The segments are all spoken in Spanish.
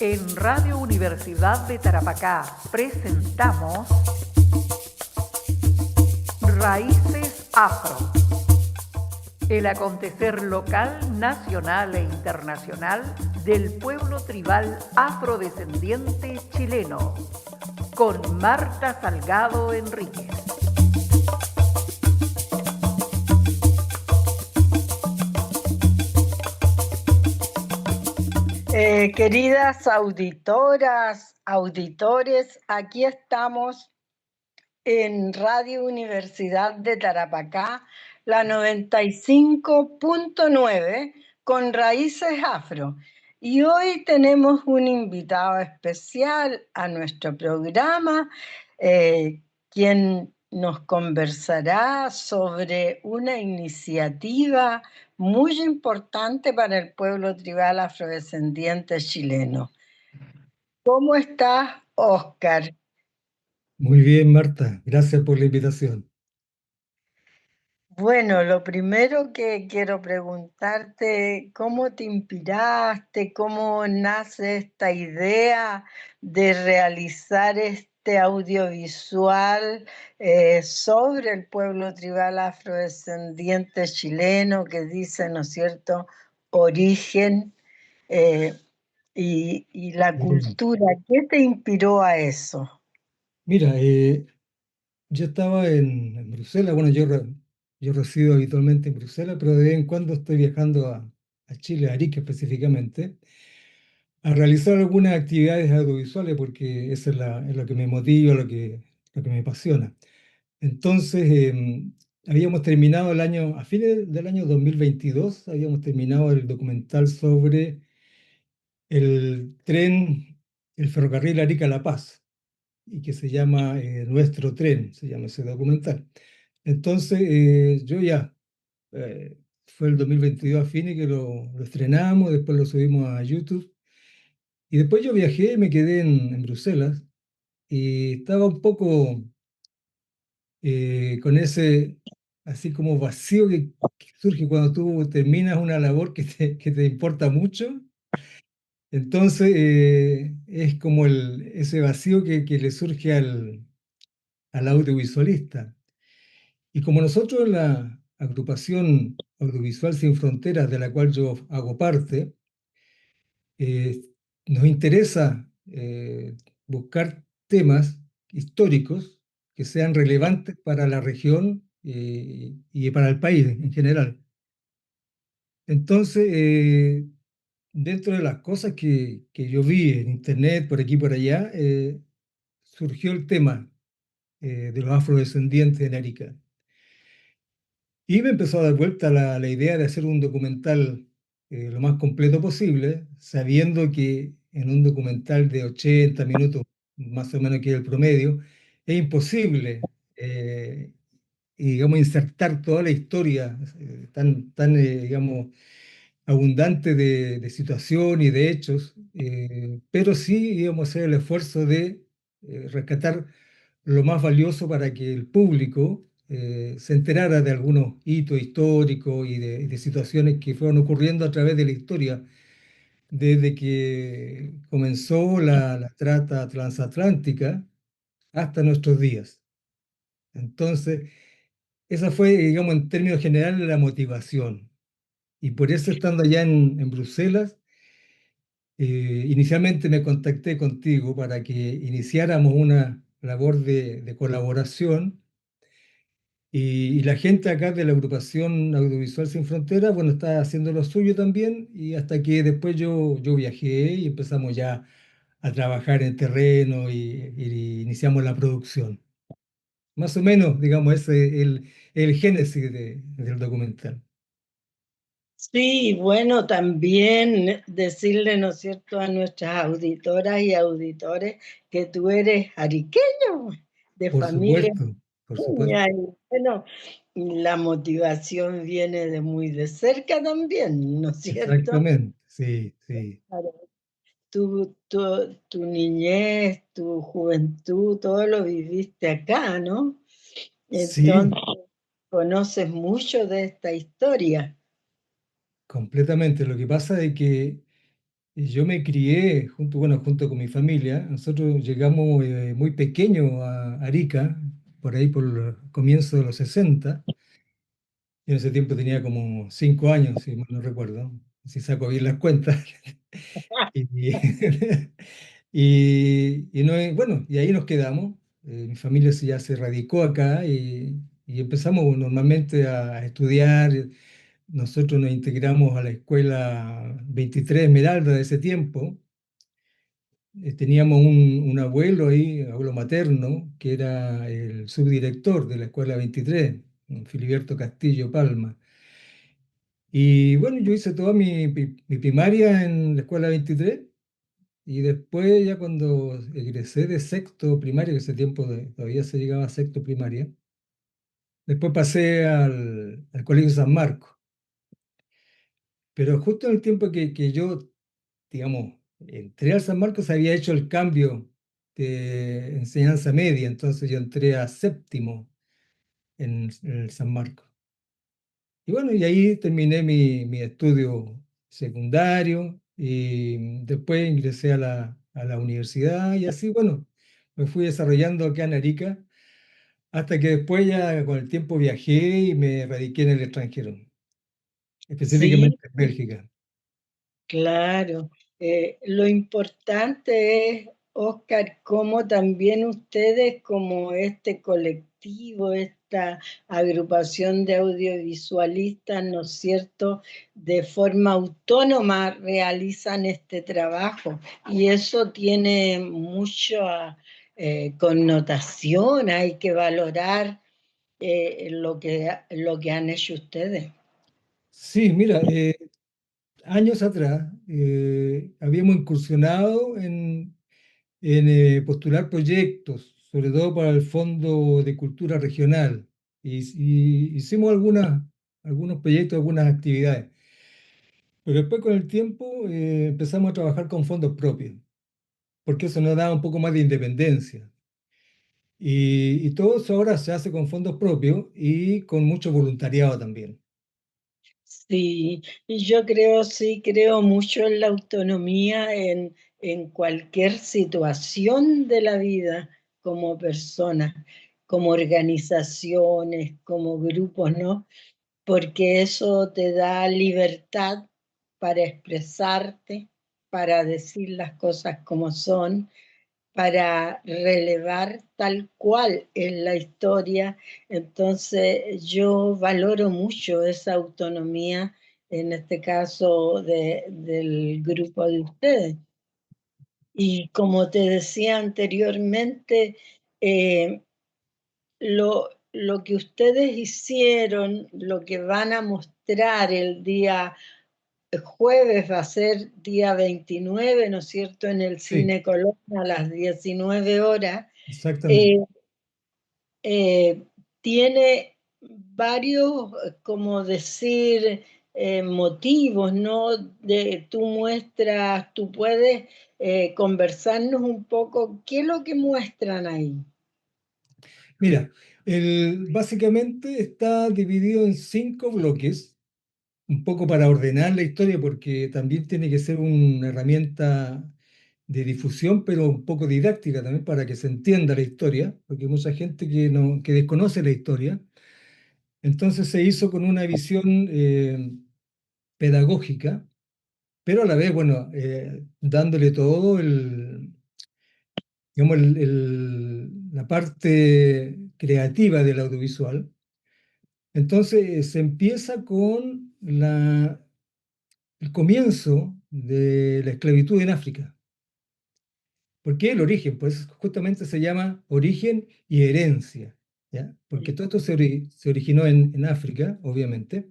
En Radio Universidad de Tarapacá presentamos Raíces Afro. El acontecer local, nacional e internacional del pueblo tribal afrodescendiente chileno, con Marta Salgado Enríquez. Queridas auditoras, auditores, aquí estamos en Radio Universidad de Tarapacá, la 95.9, con Raíces Afro. Y hoy tenemos un invitado especial a nuestro programa, quien nos conversará sobre una iniciativa muy importante para el pueblo tribal afrodescendiente chileno. ¿Cómo estás, Óscar? Muy bien, Marta. Gracias por la invitación. Bueno, lo primero que quiero preguntarte, ¿cómo te inspiraste? ¿Cómo nace esta idea de realizar este audiovisual sobre el pueblo tribal afrodescendiente chileno que dice, ¿no es cierto?, origen y la cultura? ¿Qué te inspiró a eso? Mira, yo estaba en Bruselas. Bueno, yo resido habitualmente en Bruselas, pero de vez en cuando estoy viajando a Chile, a Arica específicamente, a realizar algunas actividades audiovisuales porque eso es lo que me motiva, lo que me apasiona. Entonces, habíamos terminado a fines del año 2022, habíamos terminado el documental sobre el tren, el ferrocarril Arica-La Paz, y que se llama Nuestro Tren, se llama ese documental. Entonces, fue el 2022 a fines que lo estrenamos, después lo subimos a YouTube, y después yo viajé, me quedé en Bruselas, y estaba un poco con ese, así como vacío que surge cuando tú terminas una labor que te importa mucho. Entonces, es como ese vacío que le surge al audiovisualista. Y como nosotros en la agrupación Audiovisual Sin Fronteras, de la cual yo hago parte, eh, nos interesa buscar temas históricos que sean relevantes para la región y para el país en general. Entonces, dentro de las cosas que yo vi en internet, por aquí y por allá, surgió el tema de los afrodescendientes en Arica. Y me empezó a dar vuelta la idea de hacer un documental lo más completo posible, sabiendo que en un documental de 80 minutos, más o menos que es el promedio, es imposible, y, digamos, insertar toda la historia digamos, abundante de situación y de hechos, pero sí íbamos a hacer el esfuerzo de rescatar lo más valioso para que el público se enterara de algunos hitos históricos y de situaciones que fueron ocurriendo a través de la historia, desde que comenzó la trata transatlántica hasta nuestros días. Entonces, esa fue, digamos, en términos generales, la motivación. Y por eso, estando allá en Bruselas, inicialmente me contacté contigo para que iniciáramos una labor de colaboración. Y la gente acá de la agrupación Audiovisual Sin Fronteras, bueno, está haciendo lo suyo también, y hasta que después yo viajé y empezamos ya a trabajar en terreno y iniciamos la producción. Más o menos, digamos, ese es el génesis del documental. Sí, bueno, también decirle, ¿no es cierto?, a nuestras auditoras y auditores que tú eres ariqueño, de Por familia supuesto, por ariqueña, supuesto. y bueno, la motivación viene de muy de cerca también, ¿no es cierto? Exactamente, sí, sí. Claro. Tu niñez, tu juventud, todo lo viviste acá, ¿no? Sí, Entonces, conoces mucho de esta historia. completamente. Lo que pasa es que Y yo me crié junto, bueno, junto con mi familia. Nosotros llegamos muy pequeños a Arica, por ahí por el comienzo de los 60. Yo en ese tiempo tenía como 5 años, si mal no recuerdo, si saco bien las cuentas. Y, bueno, y ahí nos quedamos. Mi familia ya se radicó acá y empezamos normalmente a estudiar. Nosotros nos integramos a la escuela 23 Esmeralda de ese tiempo. Teníamos un abuelo ahí, abuelo materno, que era el subdirector de la escuela 23, un Filiberto Castillo Palma. Y bueno, yo hice toda mi primaria en la escuela 23 y después ya cuando egresé de sexto primaria, que ese tiempo todavía se llegaba a sexto primaria, después pasé al Colegio San Marcos. Pero justo en el tiempo que yo, digamos, entré al San Marcos, había hecho el cambio de enseñanza media, entonces yo entré a séptimo en el San Marcos. Y bueno, y ahí terminé mi estudio secundario y después ingresé a la universidad y así, bueno, me fui desarrollando acá en Arica hasta que después ya con el tiempo viajé y me radiqué en el extranjero, Sí, específicamente en Bélgica. claro. Lo importante es, Oscar, cómo también ustedes, como este colectivo, esta agrupación de audiovisualistas, ¿no es cierto?, de forma autónoma realizan este trabajo. Y eso tiene mucha connotación, hay que valorar lo que han hecho ustedes. Sí, mira, años atrás habíamos incursionado en postular proyectos, sobre todo para el Fondo de Cultura Regional. Y hicimos algunos proyectos, algunas actividades. Pero después con el tiempo empezamos a trabajar con fondos propios, porque eso nos da un poco más de independencia. Y todo eso ahora se hace con fondos propios y con mucho voluntariado también. Sí, y yo creo, sí, creo mucho en la autonomía en cualquier situación de la vida como persona, como organizaciones, como grupos, ¿no? Porque eso te da libertad para expresarte, para decir las cosas como son, para relevar tal cual es la historia. Entonces yo valoro mucho esa autonomía, en este caso del grupo de ustedes. Y como te decía anteriormente, eh, lo que ustedes hicieron, lo que van a mostrar el jueves va a ser día 29, ¿no es cierto?, en el Sí, Cine Colón a las 19 horas. exactamente. eh, eh, Tiene varios, como decir, motivos, ¿no? Tú muestras, tú puedes conversarnos un poco, ¿qué es lo que muestran ahí? Mira, básicamente está dividido en 5 bloques, un poco para ordenar la historia, porque también tiene que ser una herramienta de difusión, pero un poco didáctica también para que se entienda la historia, porque hay mucha gente que desconoce la historia. Entonces se hizo con una visión pedagógica, pero a la vez, bueno, dándole todo digamos, la parte creativa del audiovisual. Entonces se empieza con el comienzo de la esclavitud en África. ¿Por qué el origen? Pues justamente se llama origen y herencia, ¿ya? Porque todo esto se originó en África, obviamente,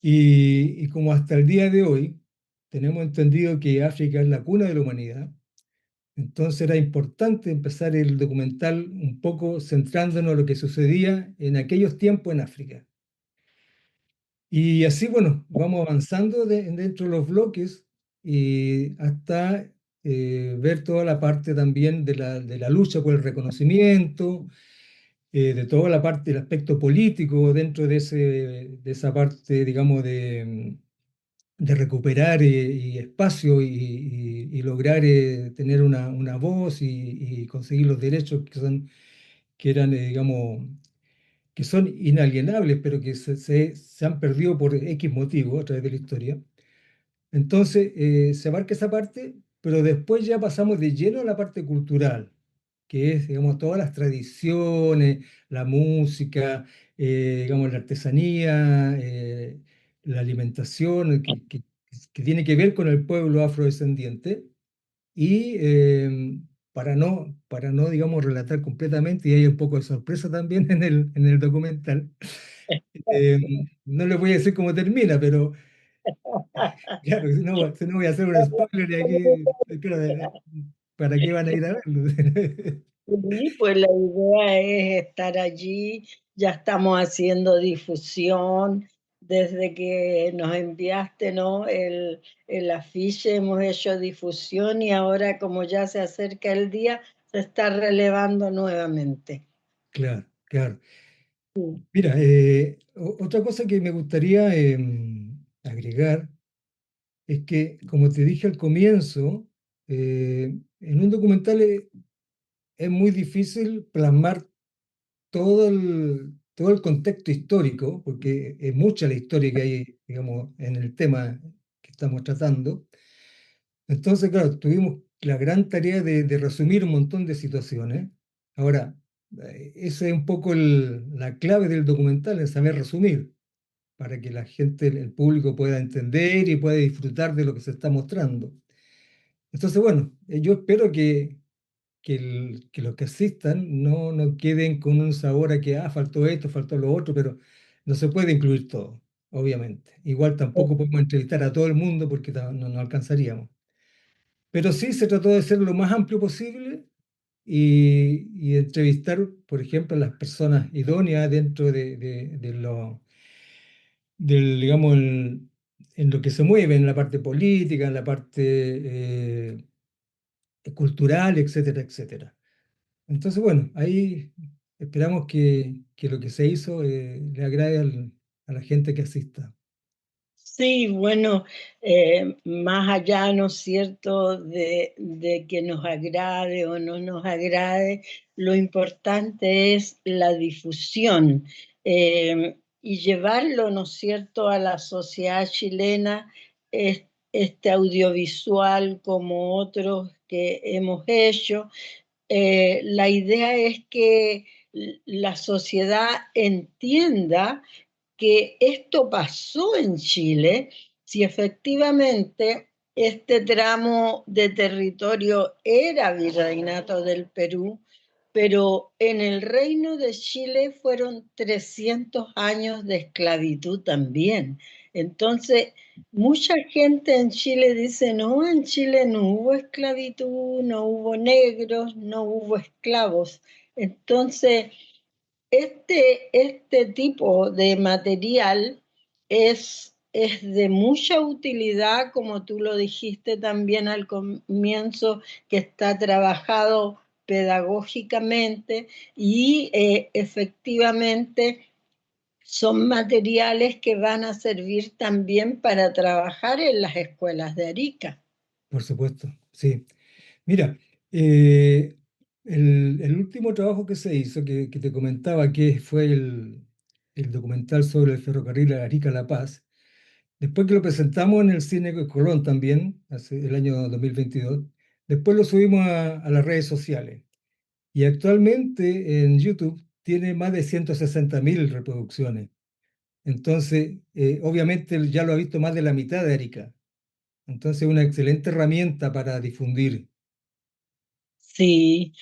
y como hasta el día de hoy tenemos entendido que África es la cuna de la humanidad, entonces era importante empezar el documental un poco centrándonos en lo que sucedía en aquellos tiempos en África. Y así, bueno, vamos avanzando dentro de los bloques y hasta ver toda la parte también de la lucha por el reconocimiento, de toda la parte del aspecto político dentro de esa parte, digamos, de recuperar y espacio y lograr tener una voz y conseguir los derechos que eran, digamos, que son inalienables, pero que se han perdido por X motivo a través de la historia. Entonces, se abarca esa parte, pero después ya pasamos de lleno a la parte cultural, que es, digamos, todas las tradiciones, la música, digamos, la artesanía, la alimentación, que tiene que ver con el pueblo afrodescendiente. Y para no, digamos, relatar completamente, y hay un poco de sorpresa también en el documental, eh, no les voy a decir cómo termina, pero claro, si no voy a hacer un spoiler y aquí, claro, ¿para qué van a ir a verlo? Sí, pues la idea es estar allí, ya estamos haciendo difusión, desde que nos enviaste, ¿no? El afiche hemos hecho difusión y ahora como ya se acerca el día, se está relevando nuevamente. Claro, claro. Sí. Mira, otra cosa que me gustaría agregar es que, como te dije al comienzo, en un documental es muy difícil plasmar todo el contexto histórico, porque es mucha la historia que hay, digamos, en el tema que estamos tratando. Entonces, claro, tuvimos la gran tarea de resumir un montón de situaciones. Ahora, esa es un poco la clave del documental, es saber resumir, para que la gente, el público pueda entender y pueda disfrutar de lo que se está mostrando. Entonces, bueno, yo espero que los que asistan no queden con un sabor a que, faltó esto, faltó lo otro, pero no se puede incluir todo, obviamente. Igual tampoco podemos entrevistar a todo el mundo porque no alcanzaríamos. Pero sí se trató de ser lo más amplio posible y entrevistar, por ejemplo, a las personas idóneas dentro digamos, en lo que se mueve, en la parte política, en la parte cultural, etcétera, etcétera. Entonces, bueno, ahí esperamos que lo que se hizo le agrade a la gente que asista. Sí, bueno, más allá, ¿no es cierto?, de que nos agrade o no nos agrade, lo importante es la difusión y llevarlo, ¿no es cierto?, a la sociedad chilena, este audiovisual como otros que hemos hecho. La idea es que la sociedad entienda que esto pasó en Chile, si efectivamente este tramo de territorio era virreinato del Perú, pero en el Reino de Chile fueron 300 años de esclavitud también. Entonces, mucha gente en Chile dice, no, en Chile no hubo esclavitud, no hubo negros, no hubo esclavos. Entonces, este tipo de material es de mucha utilidad, como tú lo dijiste también al comienzo, que está trabajado pedagógicamente y efectivamente son materiales que van a servir también para trabajar en las escuelas de Arica. Por supuesto, sí. Mira, eh, el último trabajo que se hizo, que te comentaba, que fue el documental sobre el ferrocarril Arica-La Paz, después que lo presentamos en el Cine Colón también, hace el año 2022, después lo subimos a las redes sociales. Y actualmente en YouTube tiene más de 160.000 reproducciones. Entonces, obviamente ya lo ha visto más de la mitad de Arica. Entonces, es una excelente herramienta para difundir. Sí,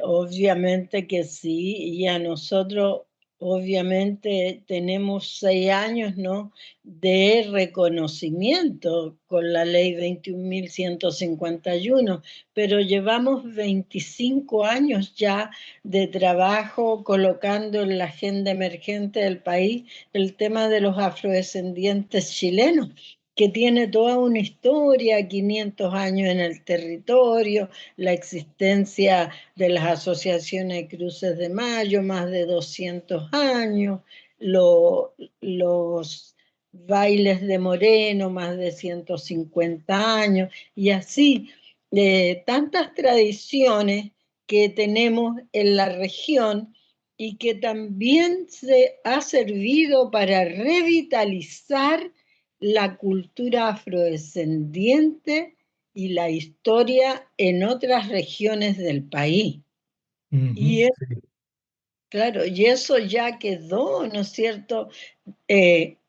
obviamente que sí, y a nosotros obviamente tenemos 6 años, ¿no?, de reconocimiento con la ley 21.151, pero llevamos 25 años ya de trabajo colocando en la agenda emergente del país el tema de los afrodescendientes chilenos, que tiene toda una historia, 500 años en el territorio, la existencia de las asociaciones de cruces de mayo, más de 200 años, los bailes de Moreno, más de 150 años, y así, tantas tradiciones que tenemos en la región y que también se ha servido para revitalizar la cultura afrodescendiente y la historia en otras regiones del país. Ujú, Y sí, claro, y eso ya quedó, ¿no es cierto?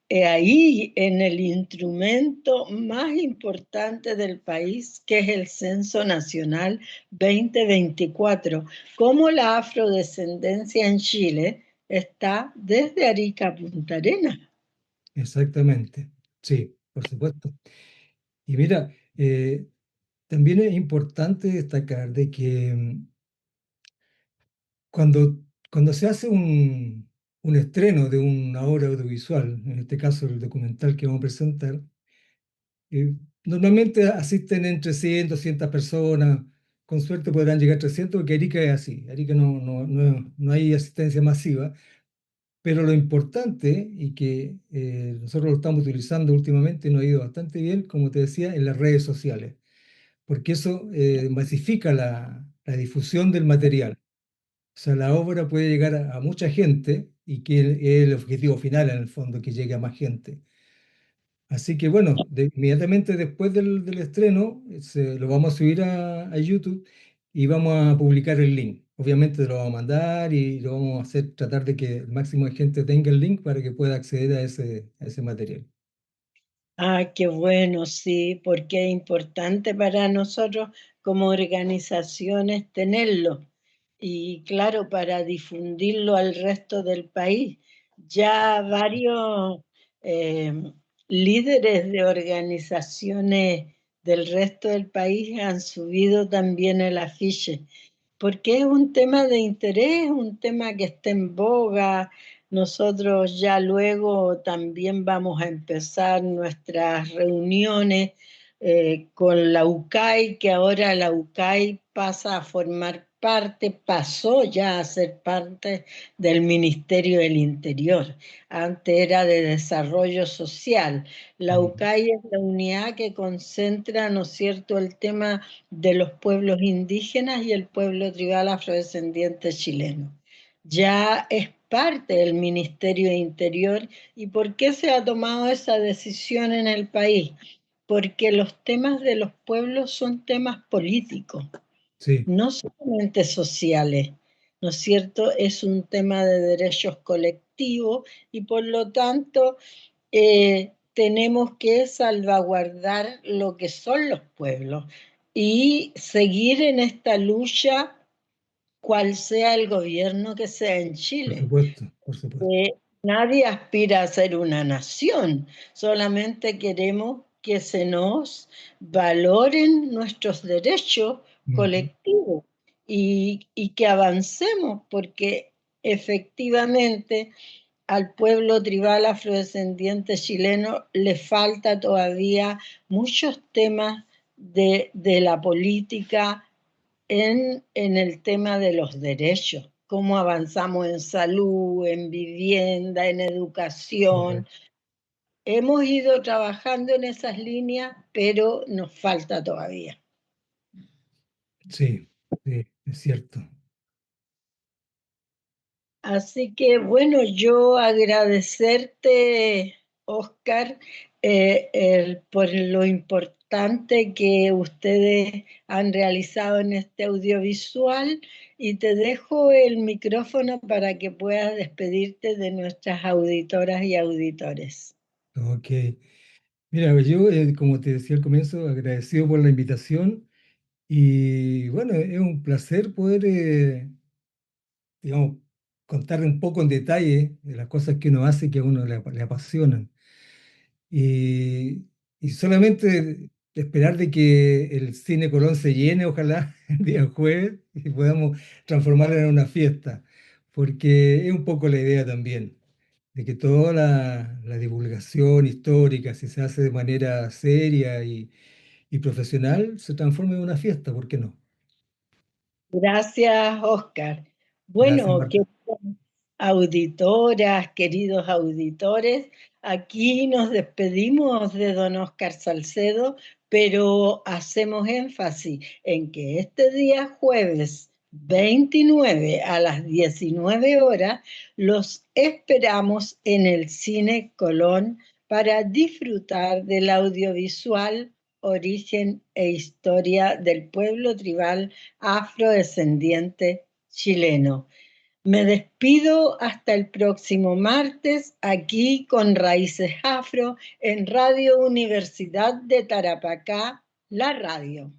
Ahí en el instrumento más importante del país, que es el Censo Nacional 2024, como la afrodescendencia en Chile está desde Arica a Punta Arenas. exactamente. Sí, por supuesto. Y mira, también es importante destacar de que cuando, cuando se hace un estreno de una obra audiovisual, en este caso el documental que vamos a presentar, eh, normalmente asisten entre 100, 200 personas, con suerte podrán llegar 300 porque Arica es así, Arica no hay asistencia masiva, pero lo importante y que nosotros lo estamos utilizando últimamente y nos ha ido bastante bien, como te decía, en las redes sociales, porque eso masifica la difusión del material. O sea, la obra puede llegar a mucha gente y que es el objetivo final en el fondo, que llegue a más gente. Así que bueno, inmediatamente después del estreno lo vamos a subir a YouTube y vamos a publicar el link. Obviamente te lo vamos a mandar y lo vamos a hacer, tratar de que el máximo de gente tenga el link para que pueda acceder a ese material. Ah, qué bueno, sí, porque es importante para nosotros como organizaciones tenerlo. Y claro, para difundirlo al resto del país. Ya varios eh, líderes de organizaciones del resto del país han subido también el afiche porque es un tema de interés, un tema que está en boga. Nosotros ya luego también vamos a empezar nuestras reuniones con la UCAI, que ahora la UCAI pasa a formar parte, pasó ya a ser parte del Ministerio del Interior. Antes era de Desarrollo Social. La Ujú. UCAI es la unidad que concentra, ¿no es cierto?, el tema de los pueblos indígenas y el pueblo tribal afrodescendiente chileno. Ya es parte del Ministerio de Interior. ¿Y por qué se ha tomado esa decisión en el país? Porque los temas de los pueblos son temas políticos, Sí, no solamente sociales, ¿no es cierto? Es un tema de derechos colectivos y por lo tanto tenemos que salvaguardar lo que son los pueblos y seguir en esta lucha, cual sea el gobierno que sea en por Chile. supuesto, por supuesto. Nadie aspira a ser una nación, solamente queremos que se nos valoren nuestros derechos Ujú. colectivos y que avancemos, porque efectivamente al pueblo tribal afrodescendiente chileno le falta todavía muchos temas de la política en el tema de los derechos, cómo avanzamos en salud, en vivienda, en educación. Correcto. Hemos ido trabajando en esas líneas, pero nos falta todavía. Sí, sí, es cierto. Así que bueno, yo agradecerte, Oscar, por lo importante que ustedes han realizado en este audiovisual y te dejo el micrófono para que puedas despedirte de nuestras auditoras y auditores. Ok. Mira, yo, como te decía al comienzo, agradecido por la invitación y bueno, es un placer poder, digamos, contar un poco en detalle de las cosas que uno hace y que a uno le apasionan. Y, y solamente esperar de que el Cine Colón se llene, ojalá, el día jueves, y podamos transformarlo en una fiesta, porque es un poco la idea también, de que toda la divulgación histórica, si se hace de manera seria y profesional, se transforme en una fiesta, ¿por qué no? Gracias, Oscar. Gracias, Bueno, Marta. auditoras, queridos auditores. Aquí nos despedimos de don Oscar Salcedo, pero hacemos énfasis en que este día jueves 29 a las 19 horas los esperamos en el Cine Colón para disfrutar del audiovisual Origen e Historia del Pueblo Tribal Afrodescendiente Chileno. Me despido hasta el próximo martes aquí con Raíces Afro en Radio Universidad de Tarapacá, la radio.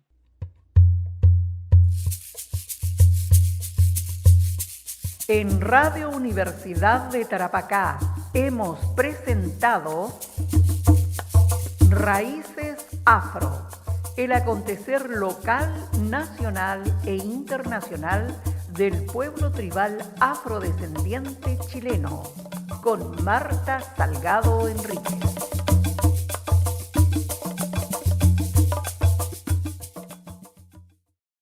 En Radio Universidad de Tarapacá hemos presentado Raíces Afro, el acontecer local, nacional e internacional del pueblo tribal afrodescendiente chileno, con Marta Salgado Enríquez.